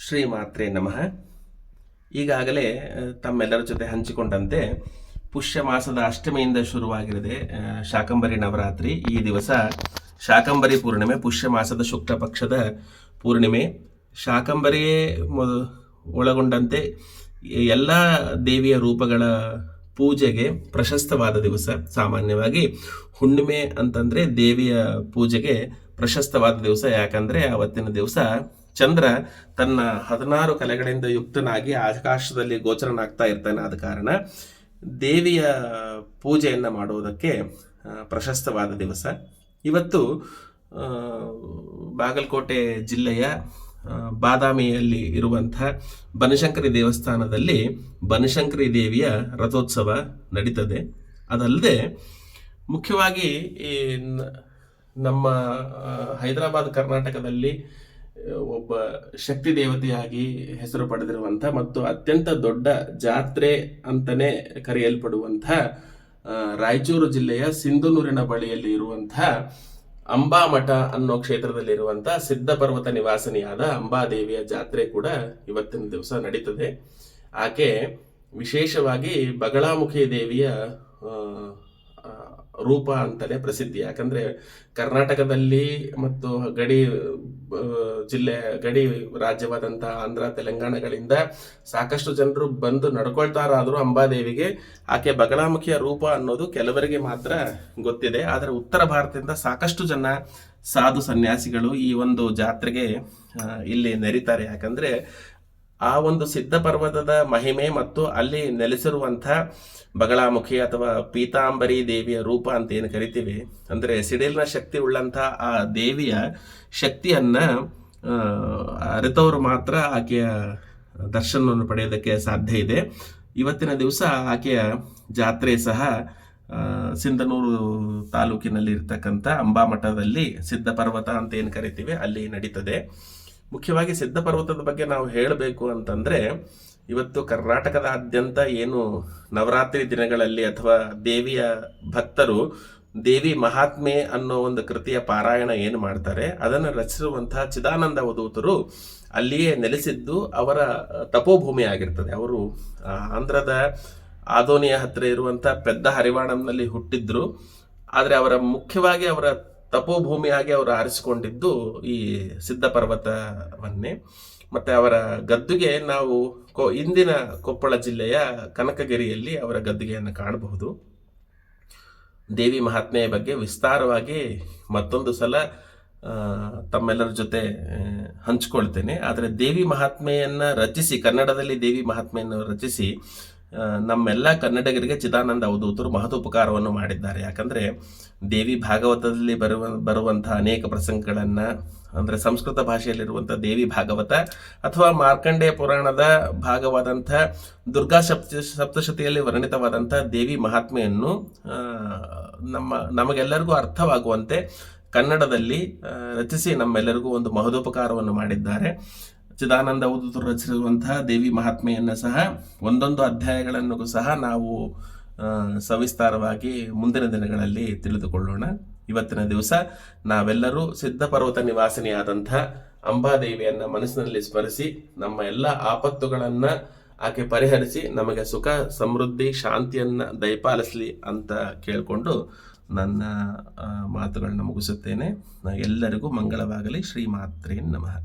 ಶ್ರೀ ಮಾತ್ರೆ ನಮಃ. ಈಗಾಗಲೇ ತಮ್ಮೆಲ್ಲರ ಜೊತೆ ಹಂಚಿಕೊಂಡಂತೆ ಪುಷ್ಯ ಮಾಸದ ಅಷ್ಟಮಿಯಿಂದ ಶುರುವಾಗಿರದೆ ಶಾಕಂಬರಿ ನವರಾತ್ರಿ. ಈ ದಿವಸ ಶಾಕಂಬರಿ ಪೂರ್ಣಿಮೆ, ಪುಷ್ಯ ಮಾಸದ ಶುಕ್ಲ ಪಕ್ಷದ ಪೂರ್ಣಿಮೆ. ಶಾಕಂಬರಿಯೇ ಒಳಗೊಂಡಂತೆ ಎಲ್ಲ ದೇವಿಯ ರೂಪಗಳ ಪೂಜೆಗೆ ಪ್ರಶಸ್ತವಾದ ದಿವಸ. ಸಾಮಾನ್ಯವಾಗಿ ಹುಣ್ಣಿಮೆ ಅಂತಂದರೆ ದೇವಿಯ ಪೂಜೆಗೆ ಪ್ರಶಸ್ತವಾದ ದಿವಸ. ಯಾಕಂದರೆ ಆವತ್ತಿನ ದಿವಸ ಚಂದ್ರ ತನ್ನ 16 ಕಲೆಗಳಿಂದ ಯುಕ್ತನಾಗಿ ಆಕಾಶದಲ್ಲಿ ಗೋಚರನಾಗ್ತಾ ಇರ್ತಾನೆ. ಆದ ಕಾರಣ ದೇವಿಯ ಪೂಜೆಯನ್ನು ಮಾಡುವುದಕ್ಕೆ ಪ್ರಶಸ್ತವಾದ ದಿವಸ. ಇವತ್ತು ಬಾಗಲಕೋಟೆ ಜಿಲ್ಲೆಯ ಬಾದಾಮಿಯಲ್ಲಿ ಇರುವಂಥ ಬನಶಂಕರಿ ದೇವಸ್ಥಾನದಲ್ಲಿ ಬನಶಂಕರಿ ದೇವಿಯ ರಥೋತ್ಸವ ನಡೀತದೆ. ಅದಲ್ಲದೆ ಮುಖ್ಯವಾಗಿ ಈ ನಮ್ಮ ಹೈದರಾಬಾದ್ ಕರ್ನಾಟಕದಲ್ಲಿ ಒಬ್ಬ ಶಕ್ತಿ ದೇವತೆಯಾಗಿ ಹೆಸರು ಪಡೆದಿರುವಂಥ ಮತ್ತು ಅತ್ಯಂತ ದೊಡ್ಡ ಜಾತ್ರೆ ಅಂತಲೇ ಕರೆಯಲ್ಪಡುವಂಥ ರಾಯಚೂರು ಜಿಲ್ಲೆಯ ಸಿಂಧನೂರಿನ ಬಳಿಯಲ್ಲಿ ಇರುವಂಥ ಅಂಬಾಮಠ ಅನ್ನೋ ಕ್ಷೇತ್ರದಲ್ಲಿರುವಂಥ ಸಿದ್ಧಪರ್ವತ ನಿವಾಸನಿಯಾದ ಅಂಬಾದೇವಿಯ ಜಾತ್ರೆ ಕೂಡ ಇವತ್ತಿನ ದಿವಸ ನಡೀತದೆ. ಆಕೆ ವಿಶೇಷವಾಗಿ ಬಗಳಾಮುಖಿ ದೇವಿಯ ರೂಪ ಅಂತಲೇ ಪ್ರಸಿದ್ಧಿ. ಯಾಕಂದರೆ ಕರ್ನಾಟಕದಲ್ಲಿ ಮತ್ತು ಗಡಿ ರಾಜ್ಯವಾದಂಥ ಆಂಧ್ರ ತೆಲಂಗಾಣಗಳಿಂದ ಸಾಕಷ್ಟು ಜನರು ಬಂದು ನಡ್ಕೊಳ್ತಾರಾದರೂ ಅಂಬಾದೇವಿಗೆ ಆಕೆ ಬಗಳಾಮುಖಿಯ ರೂಪ ಅನ್ನೋದು ಕೆಲವರಿಗೆ ಮಾತ್ರ ಗೊತ್ತಿದೆ. ಆದರೆ ಉತ್ತರ ಭಾರತದಿಂದ ಸಾಕಷ್ಟು ಜನ ಸಾಧು ಸನ್ಯಾಸಿಗಳು ಈ ಒಂದು ಜಾತ್ರೆಗೆ ಇಲ್ಲಿ ನೆರೀತಾರೆ. ಯಾಕಂದರೆ ಆ ಒಂದು ಸಿದ್ಧ ಪರ್ವತದ ಮಹಿಮೆ ಮತ್ತು ಅಲ್ಲಿ ನೆಲೆಸಿರುವಂಥ ಬಗಳಾಮುಖಿ ಅಥವಾ ಪೀತಾಂಬರಿ ದೇವಿಯ ರೂಪ ಅಂತ ಏನು ಕರಿತೀವಿ, ಅಂದರೆ ಸಿಡಿಲಿನ ಶಕ್ತಿ ಉಳ್ಳಂಥ ಆ ದೇವಿಯ ಶಕ್ತಿಯನ್ನು ಅರಿತವರು ಮಾತ್ರ ಆಕೆಯ ದರ್ಶನವನ್ನು ಪಡೆಯೋದಕ್ಕೆ ಸಾಧ್ಯ ಇದೆ. ಇವತ್ತಿನ ದಿವಸ ಆಕೆಯ ಜಾತ್ರೆ ಸಹ ಸಿಂಧನೂರು ತಾಲೂಕಿನಲ್ಲಿ ಇರ್ತಕ್ಕಂಥ ಅಂಬಾಮಠದಲ್ಲಿ ಸಿದ್ಧ ಪರ್ವತ ಅಂತ ಏನು ಕರಿತೀವಿ ಅಲ್ಲಿ ನಡೀತದೆ. ಮುಖ್ಯವಾಗಿ ಸಿದ್ಧ ಪರ್ವತದ ಬಗ್ಗೆ ನಾವು ಹೇಳಬೇಕು ಅಂತಂದರೆ, ಇವತ್ತು ಕರ್ನಾಟಕದಾದ್ಯಂತ ಏನು ನವರಾತ್ರಿ ದಿನಗಳಲ್ಲಿ ಅಥವಾ ದೇವಿಯ ಭಕ್ತರು ದೇವಿ ಮಹಾತ್ಮೆ ಅನ್ನೋ ಒಂದು ಕೃತಿಯ ಪಾರಾಯಣ ಏನು ಮಾಡ್ತಾರೆ, ಅದನ್ನು ರಚಿಸಿರುವಂತಹ ಚಿದಾನಂದ ಅವಧೂತರು ಅಲ್ಲಿಯೇ ನೆಲೆಸಿದ್ದು ಅವರ ತಪೋಭೂಮಿ ಆಗಿರ್ತದೆ. ಅವರು ಆಂಧ್ರದ ಆದೋನಿಯ ಹತ್ತಿರ ಇರುವಂಥ ಪೆದ್ದ ಹರಿವಾಣಂನಲ್ಲಿ ಹುಟ್ಟಿದ್ರು. ಆದರೆ ಮುಖ್ಯವಾಗಿ ಅವರ ತಪೋಭೂಮಿಯಾಗಿ ಅವರು ಆರಿಸಿಕೊಂಡಿದ್ದು ಈ ಸಿದ್ಧ ಪರ್ವತವನ್ನೇ. ಮತ್ತು ಅವರ ಗದ್ದುಗೆ ನಾವು ಇಂದಿನ ಕೊಪ್ಪಳ ಜಿಲ್ಲೆಯ ಕನಕಗಿರಿಯಲ್ಲಿ ಅವರ ಗದ್ದುಗೆಯನ್ನು ಕಾಣಬಹುದು. ದೇವಿ ಮಹಾತ್ಮೆಯ ಬಗ್ಗೆ ವಿಸ್ತಾರವಾಗಿ ಮತ್ತೊಂದು ಸಲ ತಮ್ಮೆಲ್ಲರ ಜೊತೆ ಹಂಚ್ಕೊಳ್ತೇನೆ. ಆದರೆ ದೇವಿ ಮಹಾತ್ಮೆಯನ್ನು ರಚಿಸಿ, ಕನ್ನಡದಲ್ಲಿ ದೇವಿ ಮಹಾತ್ಮೆಯನ್ನು ರಚಿಸಿ ನಮ್ಮೆಲ್ಲ ಕನ್ನಡಿಗರಿಗೆ ಚಿದಾನಂದ ಅವಧೂತರು ಮಹತ್ವೋಪಕಾರವನ್ನು ಮಾಡಿದ್ದಾರೆ. ಯಾಕಂದರೆ ದೇವಿ ಭಾಗವತದಲ್ಲಿ ಬರುವಂತಹ ಅನೇಕ ಪ್ರಸಂಗಗಳನ್ನು, ಅಂದರೆ ಸಂಸ್ಕೃತ ಭಾಷೆಯಲ್ಲಿರುವಂಥ ದೇವಿ ಭಾಗವತ ಅಥವಾ ಮಾರ್ಕಂಡೇಯ ಪುರಾಣದ ಭಾಗವಾದಂಥ ದುರ್ಗಾ ಸಪ್ತಶತಿಯಲ್ಲಿ ವರ್ಣಿತವಾದಂಥ ದೇವಿ ಮಹಾತ್ಮೆಯನ್ನು ನಮಗೆಲ್ಲರಿಗೂ ಅರ್ಥವಾಗುವಂತೆ ಕನ್ನಡದಲ್ಲಿ ರಚಿಸಿ ನಮ್ಮೆಲ್ಲರಿಗೂ ಒಂದು ಮಹದೋಪಕಾರವನ್ನು ಮಾಡಿದ್ದಾರೆ. ಚಿದಾನಂದ ಅವಧೂತರು ರಚಿಸಿರುವಂತಹ ದೇವಿ ಮಹಾತ್ಮೆಯನ್ನು ಸಹ ಒಂದೊಂದು ಅಧ್ಯಾಯಗಳನ್ನು ಸಹ ನಾವು ಸವಿಸ್ತಾರವಾಗಿ ಮುಂದಿನ ದಿನಗಳಲ್ಲಿ ತಿಳಿದುಕೊಳ್ಳೋಣ. ಇವತ್ತಿನ ದಿವಸ ನಾವೆಲ್ಲರೂ ಸಿದ್ಧ ಪರ್ವತ ನಿವಾಸಿನಿಯಾದಂಥ ಅಂಬಾದೇವಿಯನ್ನು ಮನಸ್ಸಿನಲ್ಲಿ ಸ್ಮರಿಸಿ ನಮ್ಮ ಎಲ್ಲ ಆಪತ್ತುಗಳನ್ನು ಆಕೆ ಪರಿಹರಿಸಿ ನಮಗೆ ಸುಖ ಸಮೃದ್ಧಿ ಶಾಂತಿಯನ್ನು ದಯಪಾಲಿಸಲಿ ಅಂತ ಕೇಳಿಕೊಂಡು ನನ್ನ ಮಾತುಗಳನ್ನ ಮುಗಿಸುತ್ತೇನೆ. ಎಲ್ಲರಿಗೂ ಮಂಗಳವಾಗಲಿ. ಶ್ರೀ ಮಾತ್ರೇ ನಮಃ.